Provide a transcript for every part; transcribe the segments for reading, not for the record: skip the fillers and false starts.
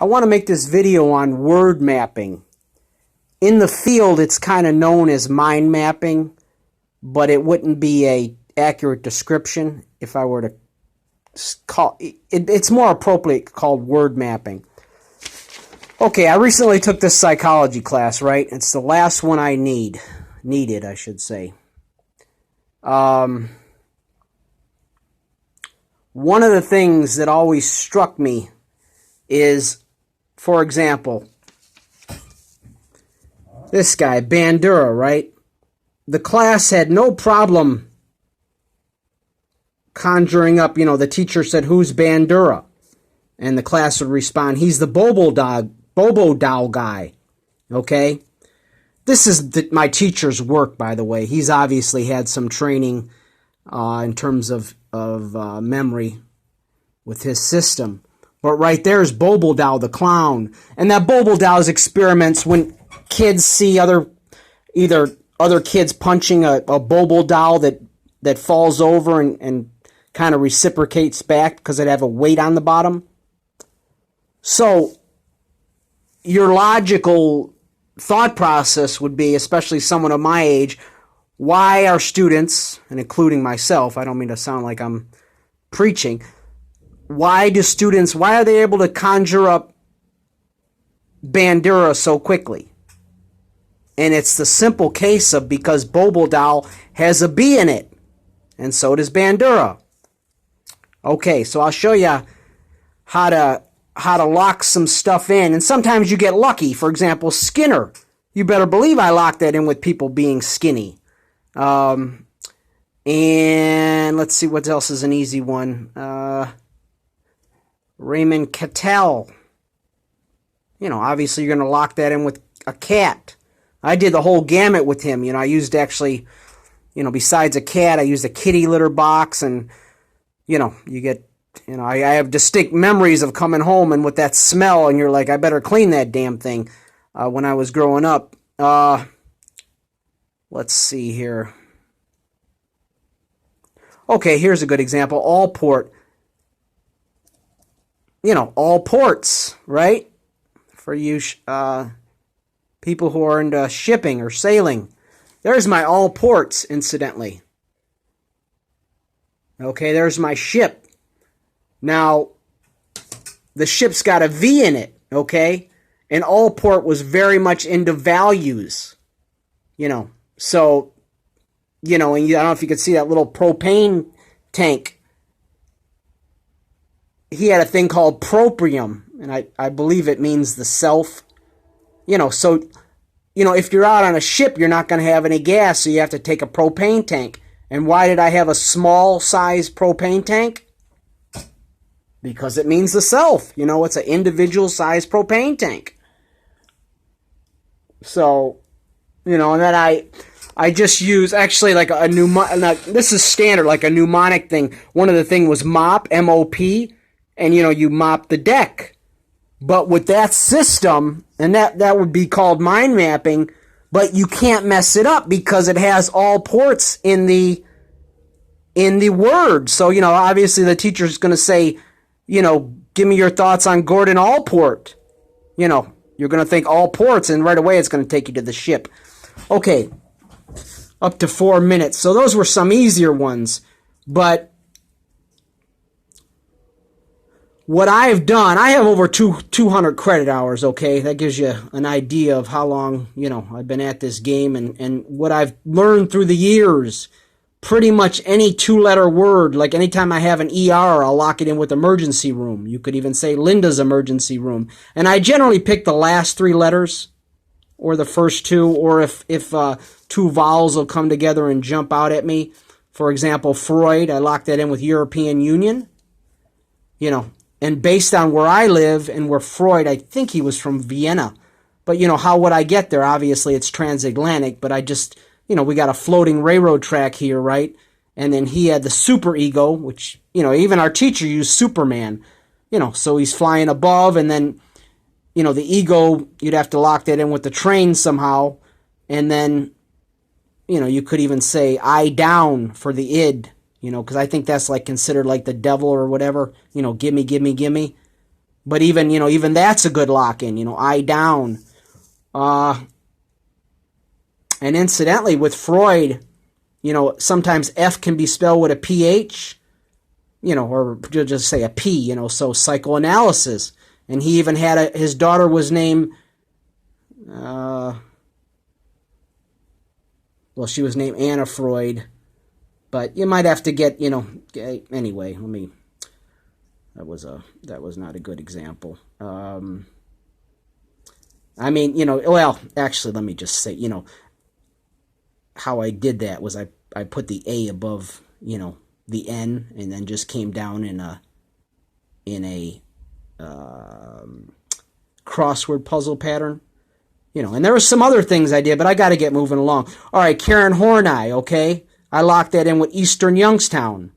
I want to make this video on word mapping. In the field, it's kind of known as mind mapping, but it wouldn't be an accurate description if I were to call it. It's more appropriate called word mapping. Okay, I recently took this psychology class, right? It's the last one I needed, I should say. One of the things that always struck me is, for example, this guy, Bandura, right? The class had no problem conjuring up, the teacher said, "Who's Bandura?" And the class would respond, "He's the Bobo doll guy." Okay? This is my teacher's work, by the way. He's obviously had some training in terms of memory with his system. But right there is Bobo Doll the clown. And that Bobo Doll is experiments when kids see other kids punching a Bobo Doll that falls over and kind of reciprocates back because it have a weight on the bottom. So your logical thought process would be, especially someone of my age, why are students, and including myself, I don't mean to sound like I'm preaching, why are they able to conjure up Bandura so quickly? And it's the simple case of because Bobo Doll has a B in it, and so does Bandura. Okay, so I'll show you how to lock some stuff in, and sometimes you get lucky. For example, Skinner. You better believe I locked that in with people being skinny. And let's see what else is an easy one. Raymond Cattell. Obviously you're going to lock that in with a cat. I did the whole gamut with him. I used actually, besides a cat, I used a kitty litter box, and, you get, I have distinct memories of coming home and with that smell, and you're like, I better clean that damn thing when I was growing up. Let's see here. Okay, here's a good example. Allport. All ports, right? For you people who are into shipping or sailing. There's my all ports, incidentally. Okay, there's my ship. Now, the ship's got a V in it, okay? And Allport was very much into values, So, and I don't know if you could see that little propane tank. He had a thing called proprium, and I believe it means the self. So, if you're out on a ship, you're not going to have any gas, so you have to take a propane tank. And why did I have a small size propane tank? Because it means the self. It's an individual size propane tank. So, and then I just use, actually, like a mnemonic. This is standard, like a mnemonic thing. One of the things was mop, M-O-P, and, you mop the deck. But with that system, and that would be called mind mapping, but you can't mess it up because it has all ports in the word. So, obviously the teacher's going to say, give me your thoughts on Gordon Allport. You're going to think all ports, and right away it's going to take you to the ship. Okay, up to 4 minutes. So those were some easier ones. But what I've done, I have over 200 credit hours, okay? That gives you an idea of how long, I've been at this game and what I've learned through the years. Pretty much any two-letter word, like anytime I have an ER, I'll lock it in with emergency room. You could even say Linda's emergency room. And I generally pick the last three letters or the first two, or if two vowels will come together and jump out at me. For example, Freud, I lock that in with European Union. And based on where I live and where Freud, I think he was from Vienna. But, how would I get there? Obviously, it's transatlantic, but I just... we got a floating railroad track here, right? And then he had the super ego, which, even our teacher used Superman, so he's flying above, and then, the ego, you'd have to lock that in with the train somehow. And then, you could even say I down for the id, because I think that's like considered like the devil or whatever, gimme, gimme, gimme. But even, even that's a good lock-in, I down. And incidentally, with Freud, sometimes F can be spelled with a PH, or just say a P, so psychoanalysis. And he even had his daughter was named, she was named Anna Freud. But you might have to get, anyway, that was not a good example. Actually, let me just say, how I did that was I put the A above, the N, and then just came down in a crossword puzzle pattern, and there were some other things I did, but I got to get moving along. All right, Karen Horney, okay? I locked that in with Eastern Youngstown.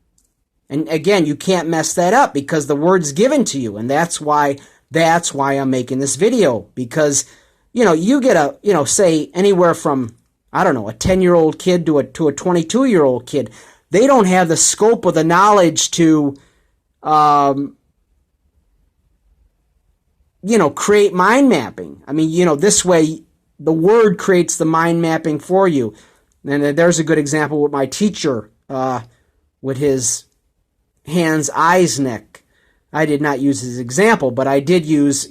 And again, you can't mess that up because the word's given to you, and that's why I'm making this video, because you get say anywhere from, I don't know, a 10-year-old kid to a 22-year-old kid. They don't have the scope of the knowledge to create mind mapping. I mean, this way the word creates the mind mapping for you. And there's a good example with my teacher with his hands, eyes, neck. I did not use his example, but I did use,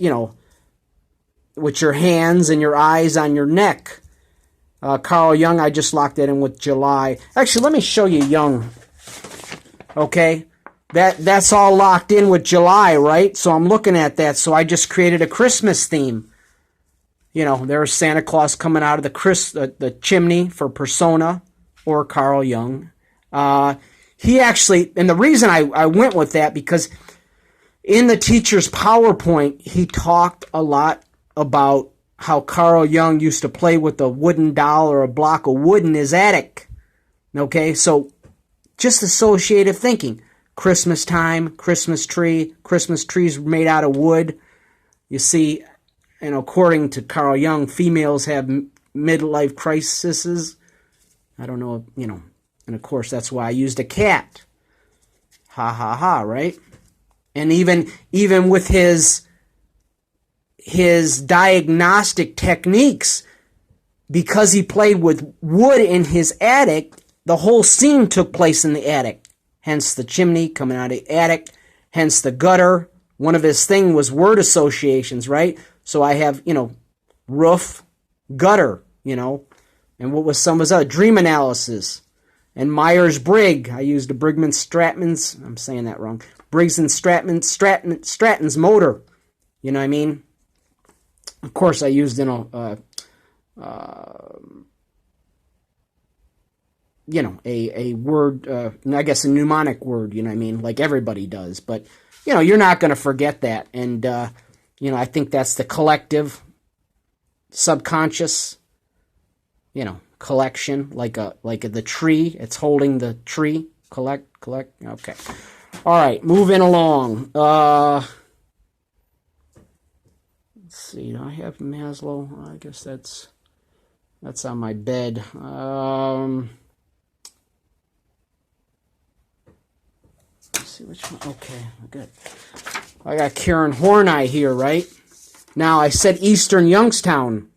with your hands and your eyes on your neck. Carl Jung, I just locked that in with July. Actually, let me show you Jung. Okay? That's all locked in with July, right? So I'm looking at that. So I just created a Christmas theme. There's Santa Claus coming out of the chimney for Persona or Carl Jung. He actually, and the reason I went with that, because in the teacher's PowerPoint, he talked a lot about how Carl Jung used to play with a wooden doll or a block of wood in his attic. Okay, so just associative thinking. Christmas time, Christmas trees made out of wood. You see, and according to Carl Jung, females have midlife crises. I don't know, and of course that's why I used a cat. Ha ha ha, right? And even with his diagnostic techniques, because he played with wood in his attic, the whole scene took place in the attic. Hence the chimney coming out of the attic, hence the gutter. One of his thing was word associations, right? So I have, roof, gutter, and what was some of his other? Dream analysis. And Myers-Briggs, I used the Briggs-Stratton's, I'm saying that wrong, Briggs and Stratton's motor, you know what I mean? Of course, I used, a word, I guess a mnemonic word, you know what I mean, like everybody does. But, you're not going to forget that. And, I think that's the collective, subconscious, collection, like the tree. It's holding the tree. Collect. Okay. All right, moving along. Let's see. Do I have Maslow? I guess that's on my bed. Let's see which one. Okay, good. I got Karen Horney here, right? Now, I said Eastern Youngstown,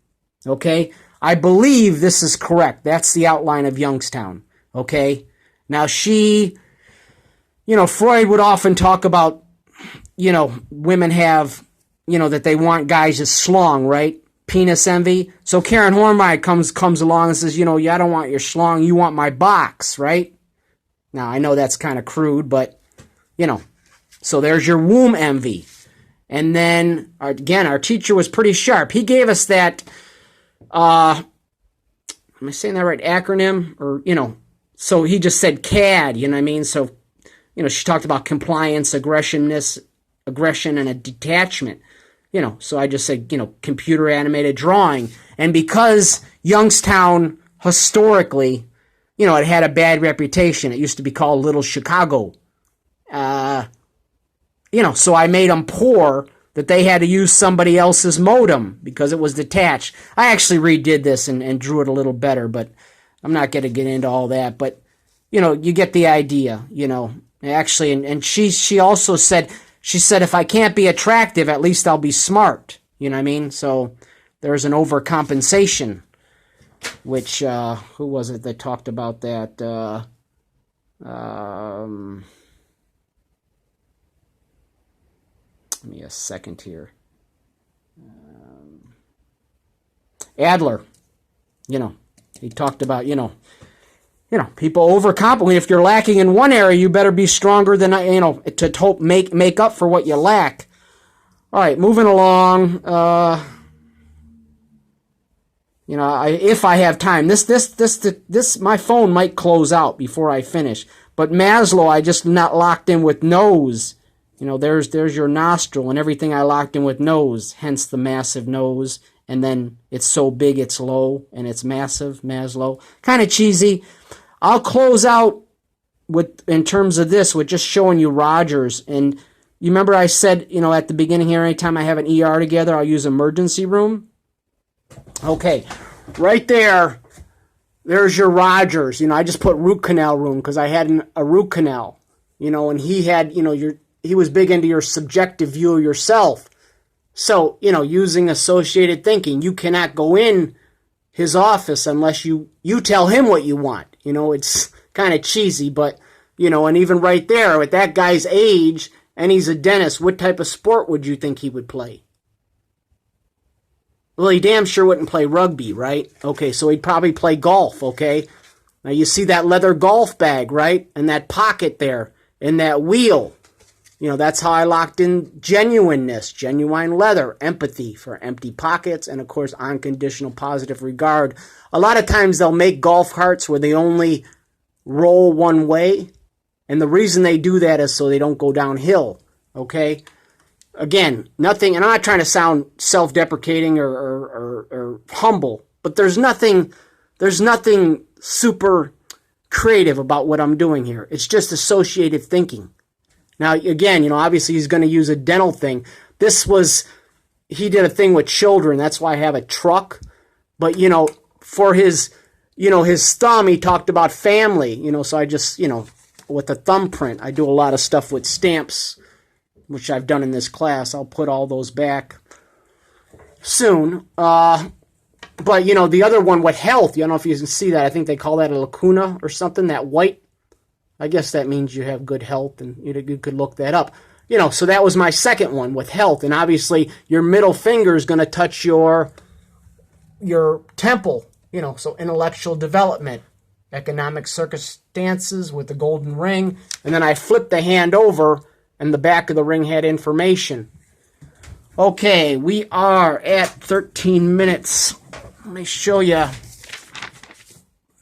okay? I believe this is correct. That's the outline of Youngstown, okay? Now, she, Freud would often talk about, women have, that they want guys as schlong, right? Penis envy. So Karen Horney comes along and says, I don't want your schlong, you want my box, right? Now, I know that's kind of crude, but, so there's your womb envy. And then, again, our teacher was pretty sharp. He gave us that, am I saying that right, acronym? Or, so he just said CAD, you know what I mean? So, she talked about compliance, aggression, and a detachment. So I just said, computer animated drawing. And because Youngstown, historically, it had a bad reputation. It used to be called Little Chicago. So I made them poor that they had to use somebody else's modem because it was detached. I actually redid this and drew it a little better, but I'm not going to get into all that. But, you get the idea, Actually, and she also said she said, if I can't be attractive, at least I'll be smart. You know what I mean? So there's an overcompensation, which, who was it that talked about that? Give me a second here. Adler, he talked about, people overcompensate. If you're lacking in one area, you better be stronger than, to make up for what you lack. All right, moving along. If I have time, this, my phone might close out before I finish. But Maslow, I just not locked in with nose. There's your nostril, and everything I locked in with nose, hence the massive nose. And then it's so big it's low, and it's massive, Maslow. Kind of cheesy. I'll close out in terms of this with just showing you Rogers. And you remember I said, at the beginning here, anytime I have an ER together, I'll use emergency room. Okay, right there's your Rogers. I just put root canal room because I had a root canal, and he had, he was big into your subjective view of yourself. So, using associated thinking, you cannot go in his office unless you tell him what you want. It's kind of cheesy, but, and even right there, at that guy's age, and he's a dentist, what type of sport would you think he would play? Well, he damn sure wouldn't play rugby, right? Okay, so he'd probably play golf, okay? Now, you see that leather golf bag, right? And that pocket there, and that wheel. That's how I locked in genuineness, genuine leather, empathy for empty pockets, and, of course, unconditional positive regard. A lot of times they'll make golf carts where they only roll one way, and the reason they do that is so they don't go downhill, okay? Again, nothing, and I'm not trying to sound self-deprecating or humble, but there's nothing super creative about what I'm doing here. It's just associative thinking. Now, again, obviously he's going to use a dental thing. He did a thing with children. That's why I have a truck. But, for his thumb, he talked about family, so I just, with the thumbprint, I do a lot of stuff with stamps, which I've done in this class. I'll put all those back soon. But, the other one with health, I don't know if you can see that. I think they call that a lacuna or something, that white. I guess that means you have good health, and you could look that up. So that was my second one with health. And obviously, your middle finger is going to touch your temple, so intellectual development, economic circumstances with the golden ring. And then I flipped the hand over, and the back of the ring had information. Okay, we are at 13 minutes. Let me show you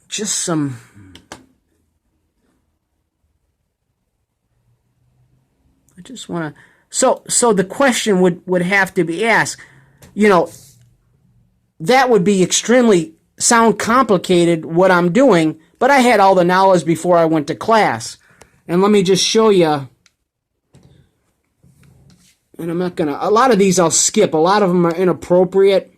just some... I just want to... So the question would have to be asked, that would be sound complicated what I'm doing, but I had all the knowledge before I went to class. And let me just show you... And I'm not going to... A lot of these I'll skip. A lot of them are inappropriate.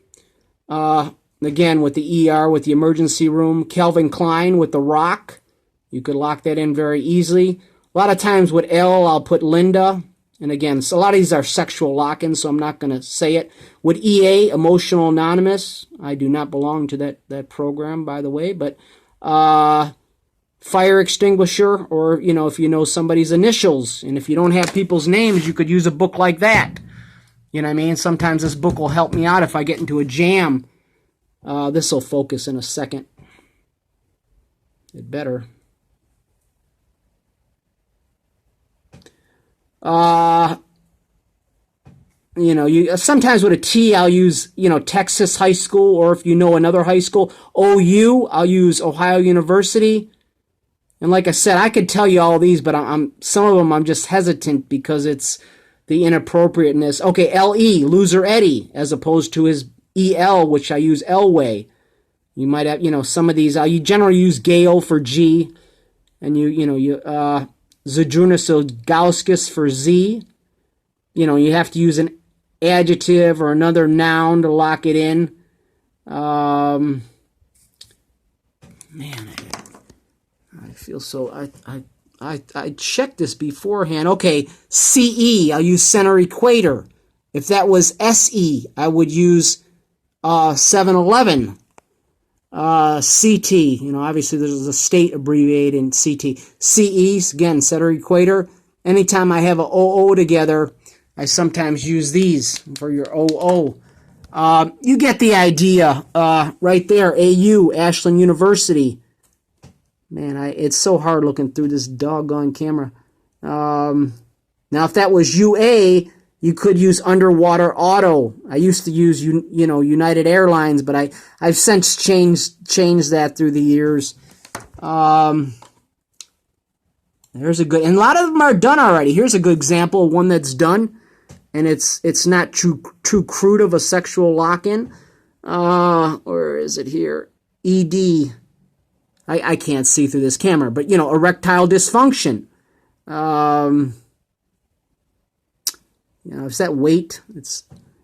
Again, with the ER, with the emergency room. Calvin Klein with the rock. You could lock that in very easily. A lot of times with L, I'll put Linda. And again, so a lot of these are sexual lock-ins, so I'm not going to say it. With EA, Emotional Anonymous. I do not belong to that program, by the way. But fire extinguisher, or, if you know somebody's initials. And if you don't have people's names, you could use a book like that. You know what I mean? Sometimes this book will help me out if I get into a jam. This will focus in a second. It better. Sometimes with a T, I'll use, Texas High School, or if you know another high school. OU, I'll use Ohio University. And like I said, I could tell you all these, but some of them I'm just hesitant because it's the inappropriateness. Okay, LE, Loser Eddie, as opposed to his EL, which I use Elway. You might have, some of these, you generally use Gale for G, and Zadrunas for Z. You have to use an adjective or another noun to lock it in. Man, I feel so... I checked this beforehand. Okay, CE, I'll use center equator. If that was SE, I would use 7-Eleven. CT, obviously there's a state abbreviated in CT. CE, again, center equator. Anytime I have a OO together, I sometimes use these for your OO. You get the idea right there. AU, Ashland University. Man, it's so hard looking through this doggone camera. Now, if that was UA, you could use Underwater Auto. I used to use, United Airlines, but I've since changed that through the years. There's a good, and a lot of them are done already. Here's a good example of one that's done, and it's not too crude of a sexual lock-in. Or is it here? ED. I can't see through this camera, but, erectile dysfunction. Is that weight?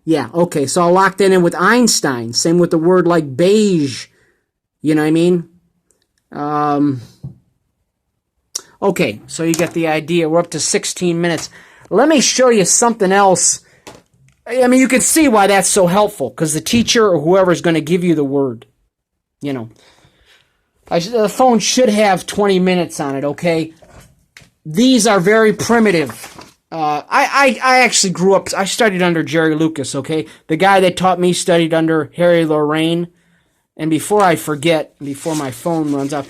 Yeah, okay, so I'll lock that in with Einstein. Same with the word like beige. You know what I mean? Okay, so you get the idea. We're up to 16 minutes. Let me show you something else. I mean, you can see why that's so helpful, because the teacher or whoever is going to give you the word, the phone should have 20 minutes on it, okay? These are very primitive. I actually grew up, I studied under Jerry Lucas, okay? The guy that taught me studied under Harry Lorraine. And before I forget, before my phone runs out,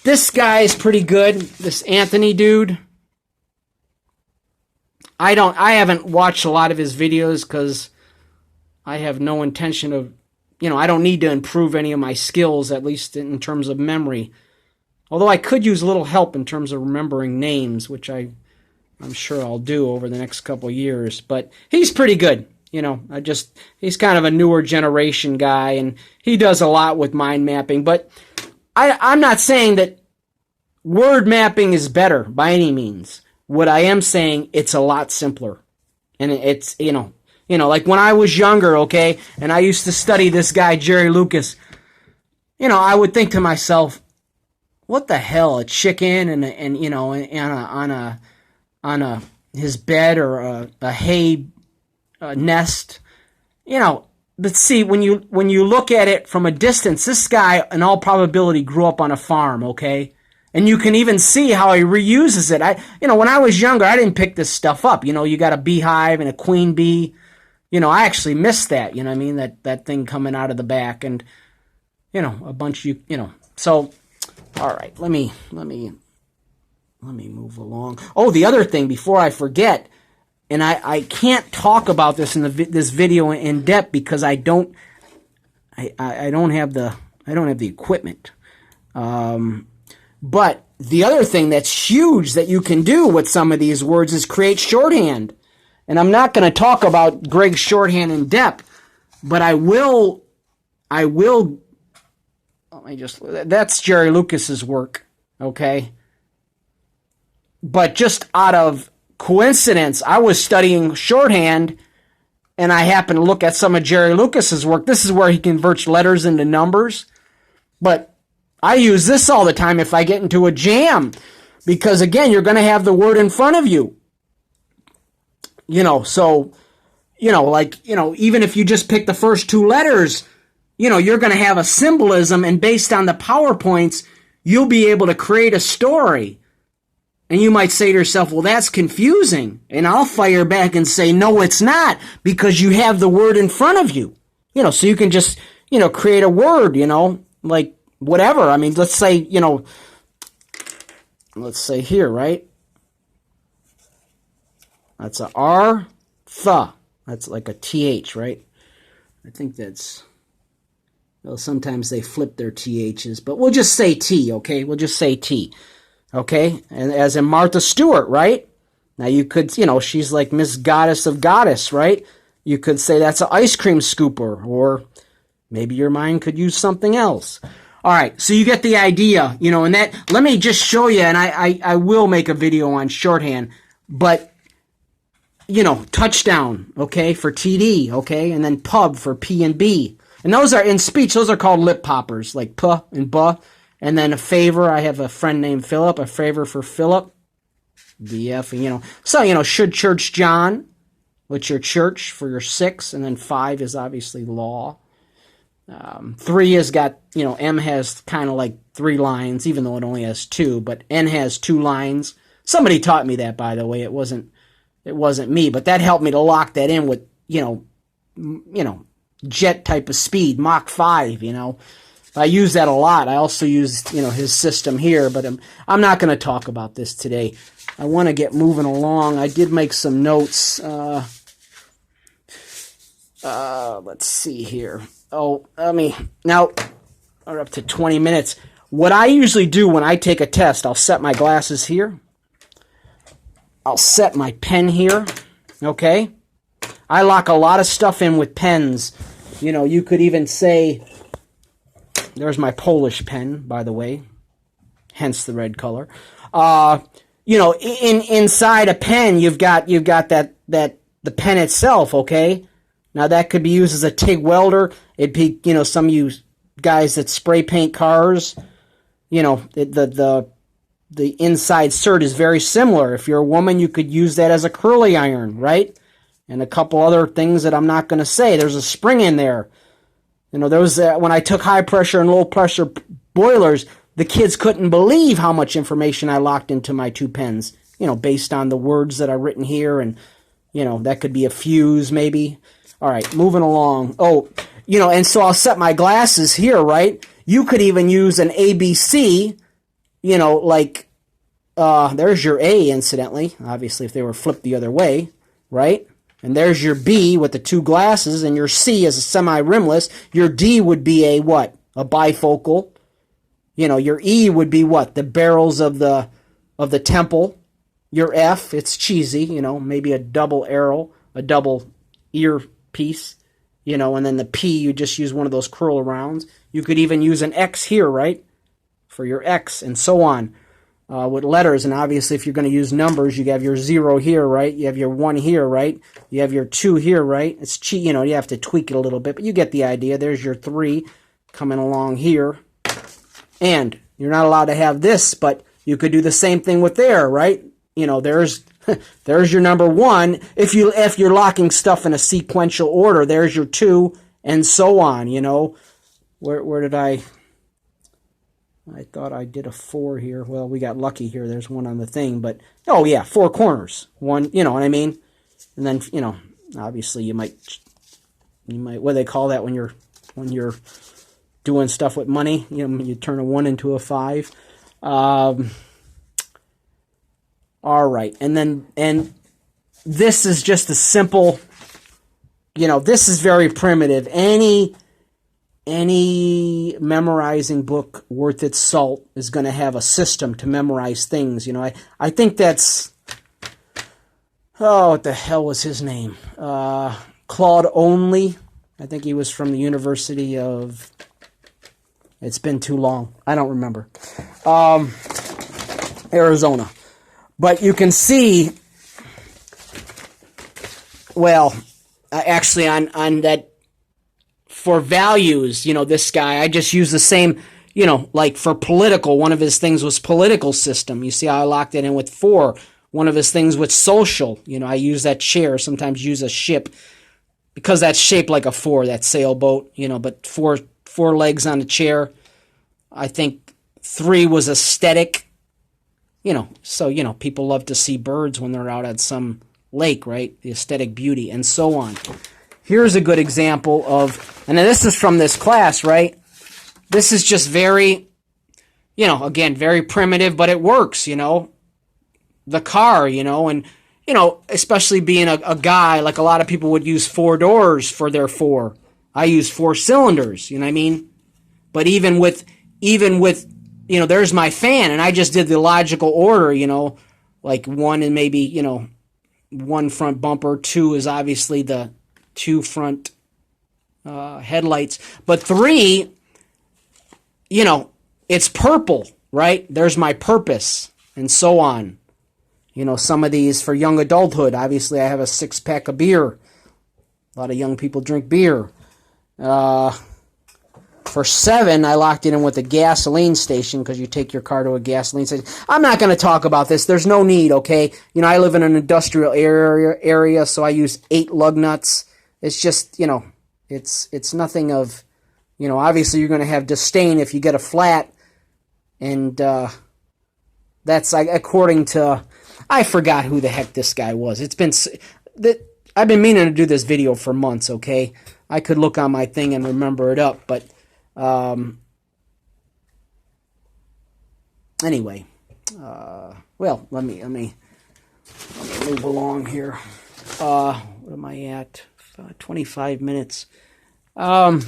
this guy is pretty good, this Anthony dude. I haven't watched a lot of his videos because I have no intention of, I don't need to improve any of my skills, at least in terms of memory. Although I could use a little help in terms of remembering names, which I'm sure I'll do over the next couple of years. But he's pretty good. He's kind of a newer generation guy, and he does a lot with mind mapping. But I'm not saying that word mapping is better by any means. What I am saying, it's a lot simpler. And it's, like when I was younger, okay, and I used to study this guy, Jerry Lucas, I would think to myself, what the hell, a chicken and on his bed or a hay nest, but see, when you look at it from a distance, this guy in all probability grew up on a farm, okay? And you can even see how he reuses it. When I was younger, I didn't pick this stuff up. You got a beehive and a queen bee. I actually missed that, that thing coming out of the back and, a bunch of, so, all right, let me move along. Oh, the other thing before I forget, and I can't talk about this in this video in depth because I don't have the equipment. But the other thing that's huge that you can do with some of these words is create shorthand. And I'm not going to talk about Greg's shorthand in depth, but I will, that's Jerry Lucas's work, okay? But just out of coincidence, I was studying shorthand, and I happened to look at some of Jerry Lucas's work. This is where he converts letters into numbers. But I use this all the time if I get into a jam, because, again, you're going to have the word in front of you. So, even if you just pick the first two letters, you're going to have a symbolism, and based on the PowerPoints, you'll be able to create a story. And you might say to yourself, well, that's confusing. And I'll fire back and say, no, it's not, because you have the word in front of you. So you can just, create a word, like whatever. I mean, let's say here, right? That's a R, th. That's like a TH, right? I think that's, well, sometimes they flip their THs, but we'll just say T, okay? We'll just say T. Okay, and as in Martha Stewart, right? Now you could, she's like Miss Goddess of Goddess, right? You could say that's an ice cream scooper, or maybe your mind could use something else. All right, so you get the idea, and that, let me just show you, and I will make a video on shorthand, but, touchdown, okay, for TD, okay, and then pub for P and B. And those are, in speech, those are called lip poppers, like puh and buh. And then a favor, I have a friend named Philip, a favor for Philip. VF, and so should church John, what's your church for your 6, and then 5 is obviously law. 3 has got, M has kind of like 3 lines, even though it only has 2, but N has 2 lines. Somebody taught me that, by the way. It wasn't me, but that helped me to lock that in with, jet type of speed, Mach 5, I use that a lot. I also use, his system here, but I'm not going to talk about this today. I want to get moving along. I did make some notes. Let's see here. Now we're up to 20 minutes. What I usually do when I take a test, I'll set my glasses here. I'll set my pen here, okay? I lock a lot of stuff in with pens. You could even say, there's my Polish pen, by the way, hence the red color. Inside a pen, you've got that the pen itself, okay? Now that could be used as a TIG welder. It'd be, some of you guys that spray paint cars, the inside cert is very similar. If you're a woman, you could use that as a curly iron, right? And a couple other things that I'm not going to say. There's a spring in there. There was when I took high pressure and low pressure boilers, the kids couldn't believe how much information I locked into my 2 pens, based on the words that are written here, and, that could be a fuse maybe. All right, moving along. And so I'll set my glasses here, right? You could even use an ABC, there's your A, incidentally, obviously, if they were flipped the other way, right? And there's your B with the 2 glasses, and your C is a semi-rimless. Your D would be a what? A bifocal. Your E would be what? The barrels of the temple. Your F, it's cheesy, maybe a double arrow, a double ear piece, and then the P, you just use one of those curl arounds. You could even use an X here, right? For your X, and so on. With letters, and obviously if you're going to use numbers, you have your 0 here, right? You have your 1 here, right? You have your 2 here, right? It's you have to tweak it a little bit, but you get the idea. There's your 3 coming along here. And you're not allowed to have this, but you could do the same thing with there, right? There's there's your number 1. If you're locking stuff in a sequential order, there's your 2, and so on, Where did I thought I did a 4 here. Well, we got lucky here. There's 1 on the thing, but 4 corners. 1, you know what I mean? And then, obviously you might what do they call that when you're doing stuff with money? You turn a 1 into a 5. All right. And this is just a simple, this is very primitive. Any memorizing book worth its salt is going to have a system to memorize things. I think that's, what the hell was his name? Claude Onley. I think he was from the University of, it's been too long. I don't remember. Arizona. But you can see, actually on that, for values, this guy, I just use the same, like for political, one of his things was political system. You see how I locked it in with 4. One of his things with social, I use that chair, sometimes use a ship, because that's shaped like a 4, that sailboat, but four legs on a chair. I think 3 was aesthetic, so, people love to see birds when they're out at some lake, right? The aesthetic beauty, and so on. Here's a good example of, and this is from this class, right? This is just very, again, very primitive, but it works, the car, and, especially being a guy, like a lot of people would use 4 doors for their 4. I use 4 cylinders, you know what I mean? But even with, there's my fan, and I just did the logical order, like 1 and maybe, 1 front bumper, 2 is obviously the 2 front headlights, but 3, it's purple, right? There's my purpose, and so on. Some of these for young adulthood, obviously I have a 6-pack of beer. A lot of young people drink beer. For 7, I locked it in with a gasoline station because you take your car to a gasoline station. I'm not going to talk about this. There's no need, okay? You know, I live in an industrial area, so I use 8 lug nuts. It's just, you know, it's nothing of, you know, obviously you're going to have disdain if you get a flat. And that's according to, I forgot who the heck this guy was. I've been meaning to do this video for months, okay? I could look on my thing and remember it up, but anyway, well, let me move along here. What am I at? 25 minutes. I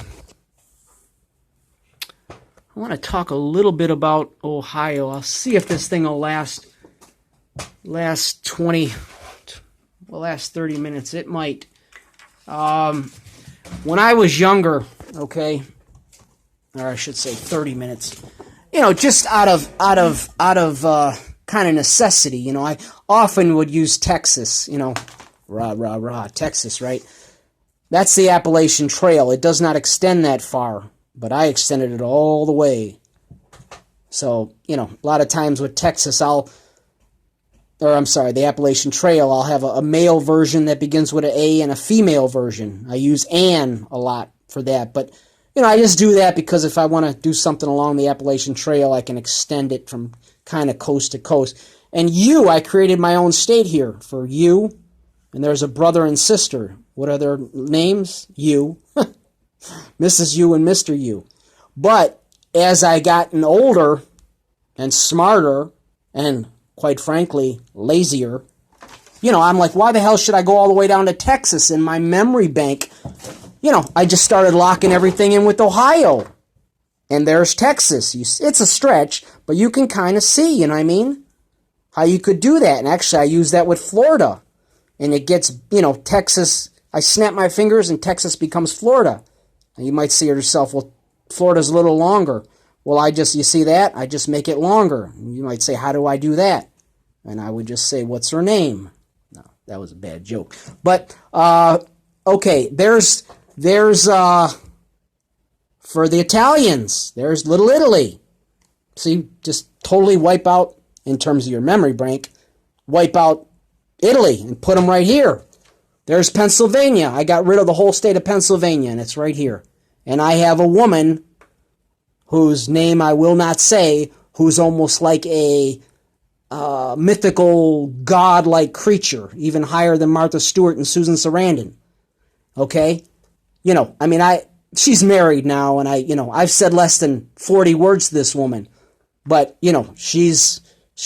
want to talk a little bit about Ohio. I'll see if this thing will last 30 minutes. It might. When I was younger, okay, or I should say 30 minutes, you know, just out of kind of necessity, you know, I often would use Texas, you know, Texas, right? That's the Appalachian Trail. It does not extend that far, but I extended it all the way. So, you know, a lot of times with Texas, the Appalachian Trail, I'll have a male version that begins with an A and a female version. I use Ann a lot for that, but, you know, I just do that because if I want to do something along the Appalachian Trail, I can extend it from kind of coast to coast. And I created my own state here for you, and there's a brother and sister. What are their names? You. Mrs. U and Mr. U. But as I gotten older and smarter and, quite frankly, lazier, you know, I'm like, why the hell should I go all the way down to Texas in my memory bank? You know, I just started locking everything in with Ohio. And there's Texas. It's a stretch, but you can kind of see, you know what I mean? How you could do that. And actually, I use that with Florida. And it gets, you know, Texas, I snap my fingers and Texas becomes Florida. And you might say to yourself, well, Florida's a little longer. Well, you see that? I just make it longer. And you might say, how do I do that? And I would just say, what's her name? No, that was a bad joke. But, okay, there's for the Italians, there's Little Italy. See, just totally wipe out, in terms of your memory bank, wipe out Italy and put them right here. There's Pennsylvania. I got rid of the whole state of Pennsylvania, and it's right here. And I have a woman whose name I will not say, who's almost like a mythical god-like creature, even higher than Martha Stewart and Susan Sarandon. Okay? You know, I mean, she's married now, and I've said less than 40 words to this woman. But, you know, she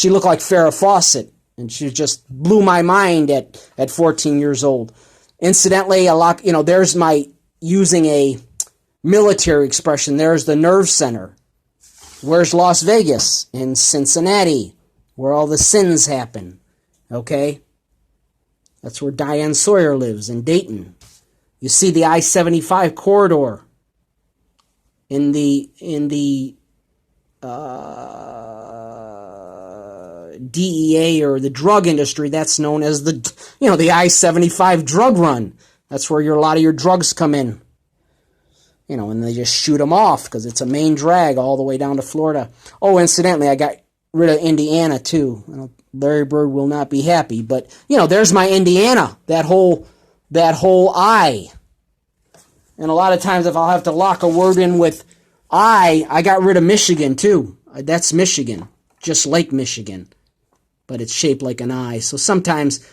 looked like Farrah Fawcett, and she just blew my mind at 14 years old. Incidentally, there's my using a military expression. There's the nerve center. Where's Las Vegas? In Cincinnati, where all the sins happen. Okay? That's where Diane Sawyer lives, in Dayton. You see the I-75 corridor in the DEA or the drug industry. That's known as the I-75 drug run. That's where a lot of your drugs come in. You know, and they just shoot them off because it's a main drag all the way down to Florida. Oh, incidentally, I got rid of Indiana too. Larry Bird will not be happy, but you know, there's my Indiana. That whole I. And a lot of times, if I'll have to lock a word in with I got rid of Michigan too. That's Michigan, just Lake Michigan, but it's shaped like an I. So sometimes